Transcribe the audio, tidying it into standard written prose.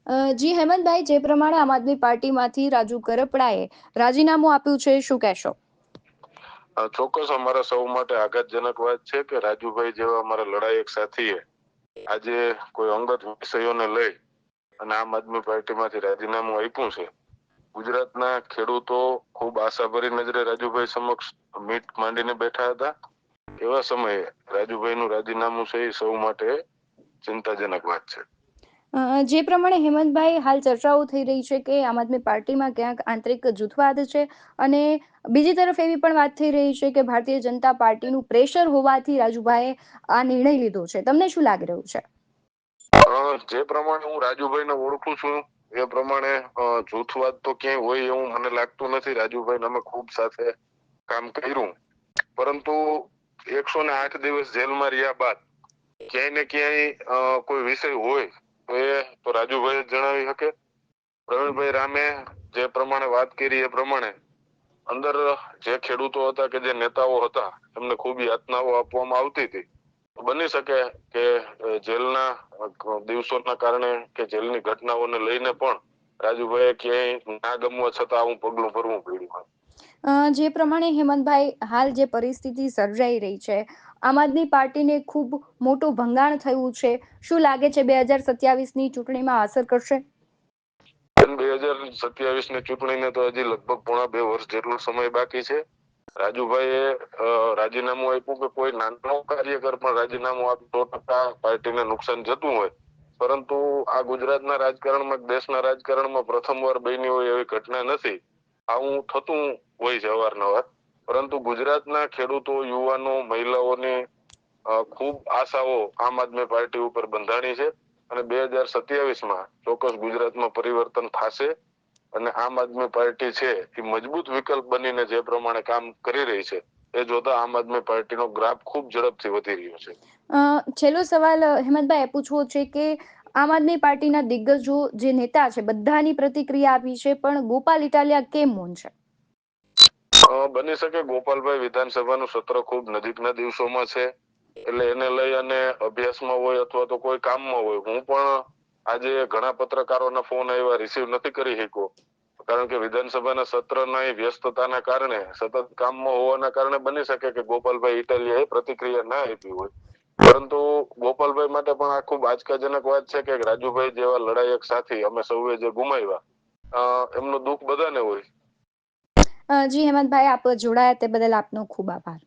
જી હેમંતભાઈ, જે પ્રમાણે આમ આદમી પાર્ટીમાંથી રાજુ કરપડાએ રાજીનામું આપ્યું છે, શું કહેશો? ચોક્કસ અમારા સૌ માટે આઘાતજનક વાત છે કે રાજુભાઈ જેવા અમારા લડાયક સાથીએ આજે કોઈ અંગત વિષયોને લઈ અને આમ આદમી પાર્ટીમાંથી રાજીનામું આપ્યું છે। ગુજરાતના ખેડૂતો ખૂબ આશાભરી નજરે રાજુભાઈ સમક્ષ મીટ માંડીને બેઠા હતા। એવા સમયે રાજુભાઈનું રાજીનામું છે એ સૌ માટે ચિંતાજનક વાત છે। જે પ્રમાણે હેમંતભાઈ, હાલ ચર્ચાઓ થઈ રહી છે કે આમ આદમી પાર્ટીમાં ક્યાંક આંતરિક જૂથવાદ છે, અને બીજી તરફ એવી પણ વાત થઈ રહી છે કે ભારતીય જનતા પાર્ટીનું પ્રેશર હોવાથી રાજુભાઈએ આ નિર્ણય લીધો છે। તમને શું લાગી રહ્યું છે? જે પ્રમાણે હું રાજુભાઈને ઓળખું છું એ પ્રમાણે જૂથવાદ તો ક્યાંય હોય એવું મને લાગતું નથી। રાજુભાઈ અમે ખૂબ સાથે કામ કર્યું, પરંતુ 108 દિવસ જેલમાં રહ્યા બાદ ક્યાંય ને ક્યાંય કોઈ વિષય હોય તો એ તો રાજુભાઈ જ જણાવી શકે। પ્રવીણભાઈ રામે જે પ્રમાણે વાત કરી એ પ્રમાણે અંદર જે ખેડૂતો હતા કે જે નેતાઓ હતા એમને ખૂબ યાતનાઓ આપવામાં આવતી હતી। બની શકે કે જેલના દિવસોના કારણે કે જેલની ઘટનાઓને લઈને પણ રાજુભાઈ ક્યાંય ના ગમવા છતાં આવું પગલું ભરવું પડ્યું। જે પ્રમાણે હેમંતભાઈ, હાલ જે પરિસ્થિતિ સર્જાઈ રહી છે, આમ આદમી પાર્ટીને ખૂબ મોટું ભંગાણ થયું છે, શું લાગે છે 2027ની ચૂંટણીમાં અસર કરશે? 2027ની ચૂંટણીને તો હજી લગભગ પોણા 2 વર્ષ જેટલો સમય બાકી છે। રાજુભાઈએ રાજીનામું આપ્યું કે કોઈ નાનો કાર્યકર પણ રાજીનામું આપે 100% પાર્ટીને નુકસાન જતું હોય, પરંતુ આ ગુજરાતના રાજકારણમાં, દેશના રાજકારણમાં પ્રથમવાર બની હોય એવી ઘટના નથી। આવું થતું હોય છે અવારનવાર, પરંતુ ગુજરાતના ખેડૂતો, યુવાનો, મહિલાઓની ખૂબ આશાઓ આમ આદમી પાર્ટી ઉપર બંધાણી છે, અને 2027માં ચોક્કસ ગુજરાતમાં પરિવર્તન થશે અને આમ આદમી પાર્ટી છે એ મજબૂત વિકલ્પ બનીને જે પ્રમાણે કામ કરી રહી છે એ જોતા આમ આદમી પાર્ટીનો ગ્રાફ ખૂબ ઝડપથી વધી રહ્યો છે। છેલ્લો સવાલ હેમંતભાઈ એ પૂછવો છે કે આમ આદમી પાર્ટીના દિગ્ગજો જે નેતા છે બધાની પ્રતિક્રિયા આપી છે, પણ ગોપાલ ઇટાલિયા કેમ મૌન છે? બની શકે ગોપાલભાઈ વિધાનસભાનું સત્ર ખૂબ નજીકના દિવસોમાં છે, એટલે એને લઈ અને અભ્યાસમાં હોય અથવા તો કોઈ કામમાં હોય। હું પણ આજે ઘણા પત્રકારોના ફોન આવ્યા, રિસીવ નથી કરી શક્યો, કારણ કે વિધાનસભાના સત્રના વ્યસ્તતાના કારણે, સતત કામમાં હોવાના કારણે બની શકે કે ગોપાલભાઈ ઇટાલિયાએ પ્રતિક્રિયા ના આપી હોય। પરંતુ ગોપાલભાઈ માટે પણ આ ખૂબ આંચકાજનક વાત છે કે રાજુભાઈ જેવા લડાયક સાથી અમે સૌએ જે ગુમાવ્યા, એમનું દુઃખ બધાને હોય। જી હેમંતભાઈ, આપ જોડાયા તે બદલ આપનો ખૂબ આભાર।